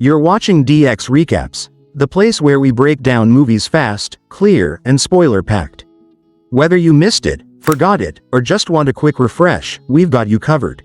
You're watching DX Recaps, the place where we break down movies fast, clear, and spoiler-packed. Whether you missed it, forgot it, or just want a quick refresh, we've got you covered.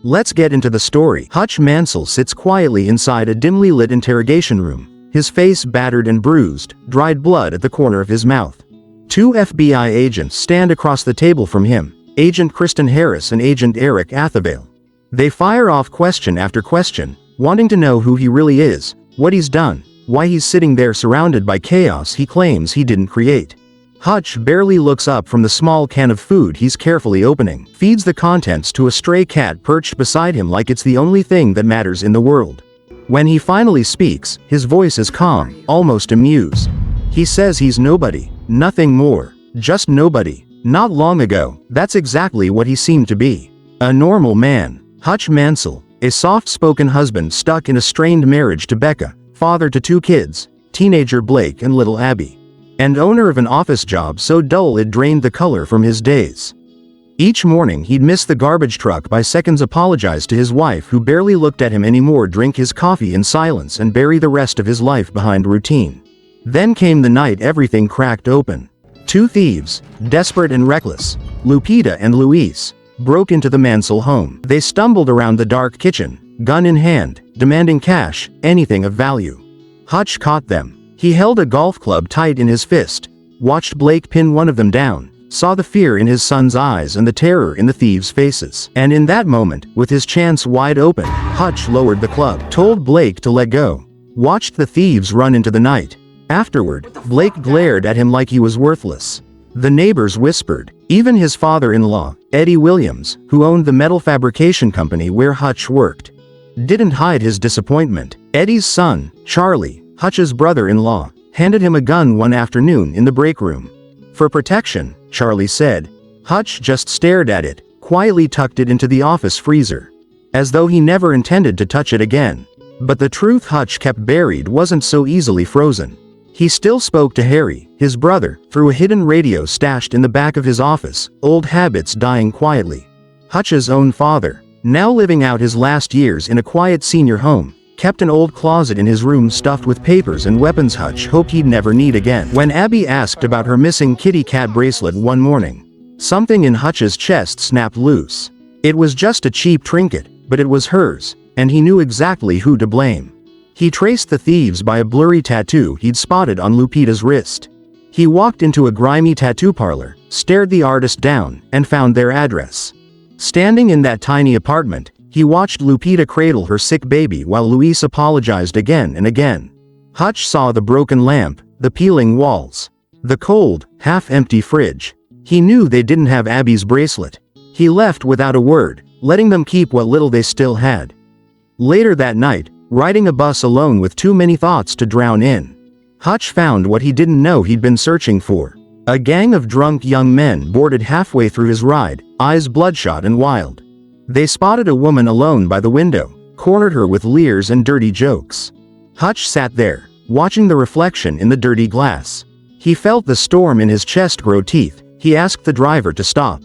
Let's get into the story. Hutch Mansell sits quietly inside a dimly lit interrogation room, his face battered and bruised, dried blood at the corner of his mouth. Two FBI agents stand across the table from him, Agent Kristen Harris and Agent Eric Athabale. They fire off question after question, wanting to know who he really is, what he's done, why he's sitting there surrounded by chaos he claims he didn't create. Hutch barely looks up from the small can of food he's carefully opening, feeds the contents to a stray cat perched beside him like it's the only thing that matters in the world. When he finally speaks, his voice is calm, almost amused. He says he's nobody, nothing more, just nobody. Not long ago, that's exactly what he seemed to be. A normal man. Hutch Mansell, a soft-spoken husband stuck in a strained marriage to Becca, father to two kids, teenager Blake and little Abby, and owner of an office job so dull it drained the color from his days. Each morning he'd miss the garbage truck by seconds, apologize to his wife who barely looked at him anymore, drink his coffee in silence and bury the rest of his life behind routine. Then came the night everything cracked open. Two thieves, desperate and reckless, Lupita and Luis, broke into the Mansell home. They stumbled around the dark kitchen, gun in hand, demanding cash, anything of value. Hutch caught them. He held a golf club tight in his fist, watched Blake pin one of them down, saw the fear in his son's eyes and the terror in the thieves' faces. And in that moment, with his chance wide open, Hutch lowered the club, told Blake to let go, watched the thieves run into the night. Afterward, Blake glared at him like he was worthless. The neighbors whispered. Even his father-in-law, Eddie Williams, who owned the metal fabrication company where Hutch worked, didn't hide his disappointment. Eddie's son, Charlie, Hutch's brother-in-law, handed him a gun one afternoon in the break room. For protection, Charlie said. Hutch just stared at it, quietly tucked it into the office freezer, as though he never intended to touch it again. But the truth Hutch kept buried wasn't so easily frozen. He still spoke to Harry, his brother, through a hidden radio stashed in the back of his office, old habits dying quietly. Hutch's own father, now living out his last years in a quiet senior home, kept an old closet in his room stuffed with papers and weapons Hutch hoped he'd never need again. When Abby asked about her missing kitty cat bracelet one morning, something in Hutch's chest snapped loose. It was just a cheap trinket, but it was hers, and he knew exactly who to blame. He traced the thieves by a blurry tattoo he'd spotted on Lupita's wrist. He walked into a grimy tattoo parlor, stared the artist down, and found their address. Standing in that tiny apartment, he watched Lupita cradle her sick baby while Luis apologized again and again. Hutch saw the broken lamp, the peeling walls, the cold, half-empty fridge. He knew they didn't have Abby's bracelet. He left without a word, letting them keep what little they still had. Later that night, riding a bus alone with too many thoughts to drown in, Hutch found what he didn't know he'd been searching for. A gang of drunk young men boarded halfway through his ride, eyes bloodshot and wild. They spotted a woman alone by the window, cornered her with leers and dirty jokes. Hutch sat there, watching the reflection in the dirty glass. He felt the storm in his chest grow teeth. He asked the driver to stop,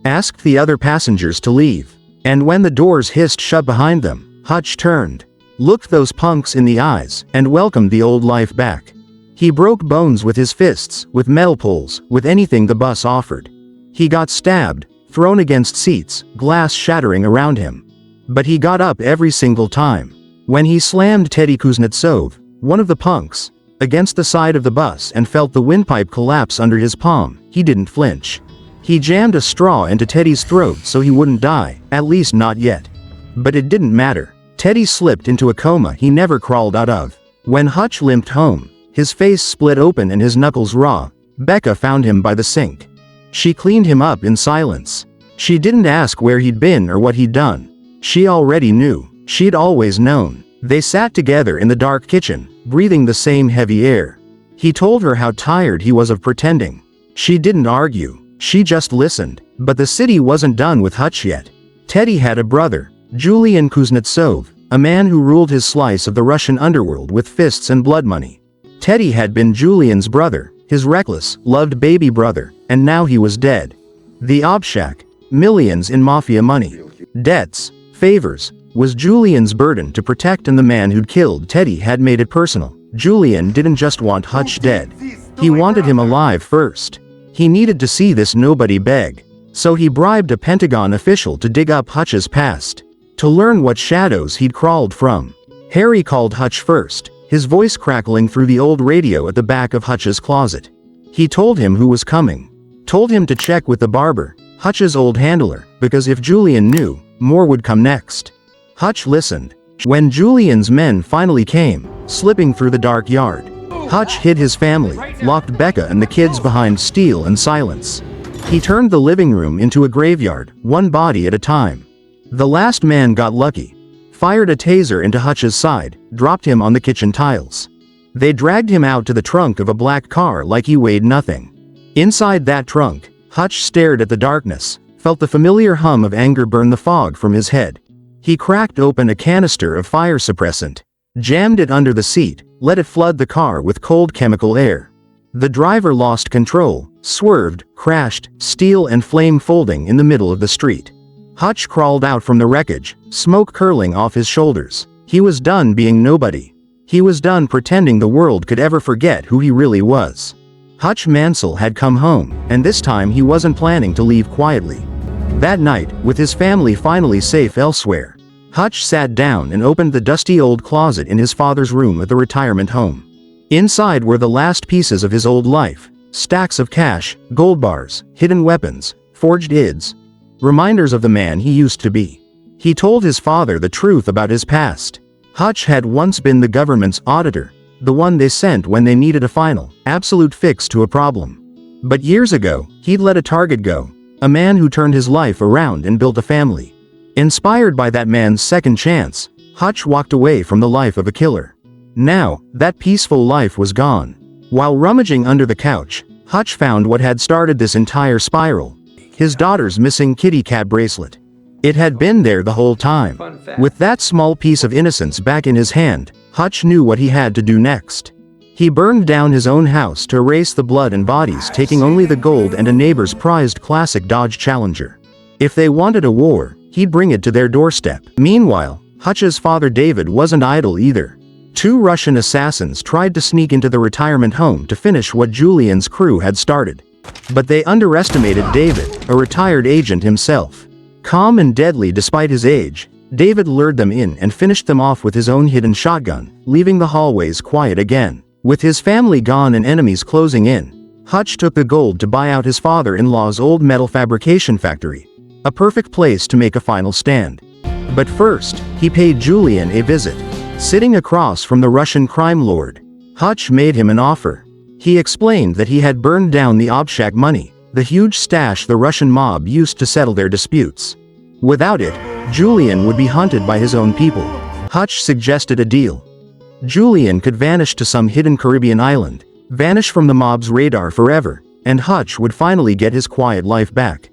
asked the other passengers to leave. And when the doors hissed shut behind them, Hutch turned, looked those punks in the eyes, and welcomed the old life back. He broke bones with his fists, with metal poles, with anything the bus offered. He got stabbed, thrown against seats, glass shattering around him. But he got up every single time. When he slammed Teddy Kuznetsov, one of the punks, against the side of the bus and felt the windpipe collapse under his palm, he didn't flinch. He jammed a straw into Teddy's throat so he wouldn't die, at least not yet. But it didn't matter. Teddy slipped into a coma he never crawled out of. When Hutch limped home, his face split open and his knuckles raw, Becca found him by the sink. She cleaned him up in silence. She didn't ask where he'd been or what he'd done. She already knew. She'd always known. They sat together in the dark kitchen, breathing the same heavy air. He told her how tired he was of pretending. She didn't argue. She just listened. But the city wasn't done with Hutch yet. Teddy had a brother, Julian Kuznetsov, a man who ruled his slice of the Russian underworld with fists and blood money. Teddy had been Julian's brother, his reckless, loved baby brother, and now he was dead. The Obshak, millions in Mafia money, debts, favors, was Julian's burden to protect, and the man who'd killed Teddy had made it personal. Julian didn't just want Hutch dead. He wanted him alive first. He needed to see this nobody beg. So he bribed a Pentagon official to dig up Hutch's past, to learn what shadows he'd crawled from. Harry called Hutch first, his voice crackling through the old radio at the back of Hutch's closet. He told him who was coming. Told him to check with the barber, Hutch's old handler, because if Julian knew, more would come next. Hutch listened. When Julian's men finally came, slipping through the dark yard, Hutch hid his family, locked Becca and the kids behind steel and silence. He turned the living room into a graveyard, one body at a time. The last man got lucky. Fired a taser into Hutch's side, dropped him on the kitchen tiles. They dragged him out to the trunk of a black car like he weighed nothing. Inside that trunk, Hutch stared at the darkness, felt the familiar hum of anger burn the fog from his head. He cracked open a canister of fire suppressant, jammed it under the seat, let it flood the car with cold chemical air. The driver lost control, swerved, crashed, steel and flame folding in the middle of the street. Hutch crawled out from the wreckage, smoke curling off his shoulders. He was done being nobody. He was done pretending the world could ever forget who he really was. Hutch Mansell had come home, and this time he wasn't planning to leave quietly. That night, with his family finally safe elsewhere, Hutch sat down and opened the dusty old closet in his father's room at the retirement home. Inside were the last pieces of his old life, stacks of cash, gold bars, hidden weapons, forged ids, reminders of the man he used to be. He told his father the truth about his past. Hutch had once been the government's auditor, the one they sent when they needed a final, absolute fix to a problem. But years ago, he'd let a target go, a man who turned his life around and built a family. Inspired by that man's second chance, Hutch walked away from the life of a killer. Now, that peaceful life was gone. While rummaging under the couch, Hutch found what had started this entire spiral: his daughter's missing kitty cat bracelet. It had been there the whole time. With that small piece of innocence back in his hand, Hutch knew what he had to do next. He burned down his own house to erase the blood and bodies, taking only the gold and a neighbor's prized classic Dodge Challenger. If they wanted a war, he'd bring it to their doorstep. Meanwhile, Hutch's father David wasn't idle either. 2 Russian assassins tried to sneak into the retirement home to finish what Julian's crew had started. But they underestimated David, a retired agent himself. Calm and deadly despite his age, David lured them in and finished them off with his own hidden shotgun, leaving the hallways quiet again. With his family gone and enemies closing in, Hutch took the gold to buy out his father-in-law's old metal fabrication factory. A perfect place to make a final stand. But first, he paid Julian a visit. Sitting across from the Russian crime lord, Hutch made him an offer. He explained that he had burned down the Obshak money, the huge stash the Russian mob used to settle their disputes. Without it, Julian would be hunted by his own people. Hutch suggested a deal. Julian could vanish to some hidden Caribbean island, vanish from the mob's radar forever, and Hutch would finally get his quiet life back.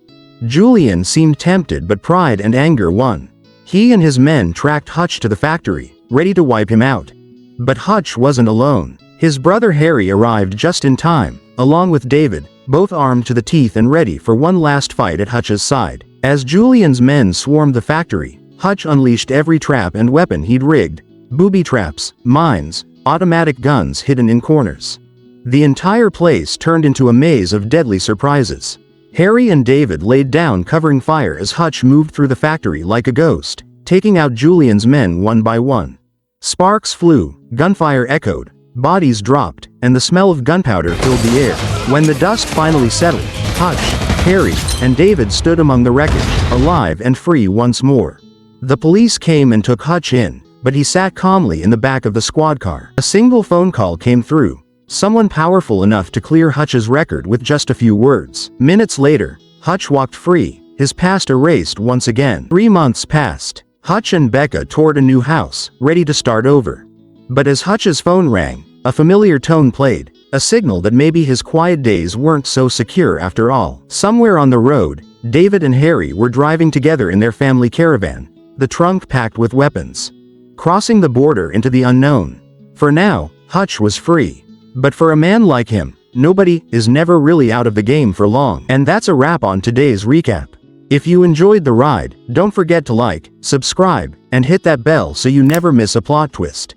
Julian seemed tempted, but pride and anger won. He and his men tracked Hutch to the factory, ready to wipe him out. But Hutch wasn't alone. His brother Harry arrived just in time, along with David, both armed to the teeth and ready for one last fight at Hutch's side. As Julian's men swarmed the factory, Hutch unleashed every trap and weapon he'd rigged: booby traps, mines, automatic guns hidden in corners. The entire place turned into a maze of deadly surprises. Harry and David laid down covering fire as Hutch moved through the factory like a ghost, taking out Julian's men one by one. Sparks flew, gunfire echoed, bodies dropped, and the smell of gunpowder filled the air. When the dust finally settled, Hutch, Harry, and David stood among the wreckage, alive and free once more. The police came and took Hutch in, but he sat calmly in the back of the squad car. A single phone call came through, someone powerful enough to clear Hutch's record with just a few words. Minutes later, Hutch walked free, his past erased once again. 3 months passed. Hutch and Becca toured a new house, ready to start over. But as Hutch's phone rang, a familiar tone played, a signal that maybe his quiet days weren't so secure after all. Somewhere on the road, David and Harry were driving together in their family caravan, the trunk packed with weapons. Crossing the border into the unknown. For now, Hutch was free. But for a man like him, nobody is never really out of the game for long. And that's a wrap on today's recap. If you enjoyed the ride, don't forget to like, subscribe, and hit that bell so you never miss a plot twist.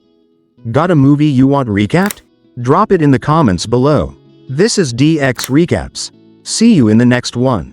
Got a movie you want recapped? Drop it in the comments below. This is DX Recaps. See you in the next one.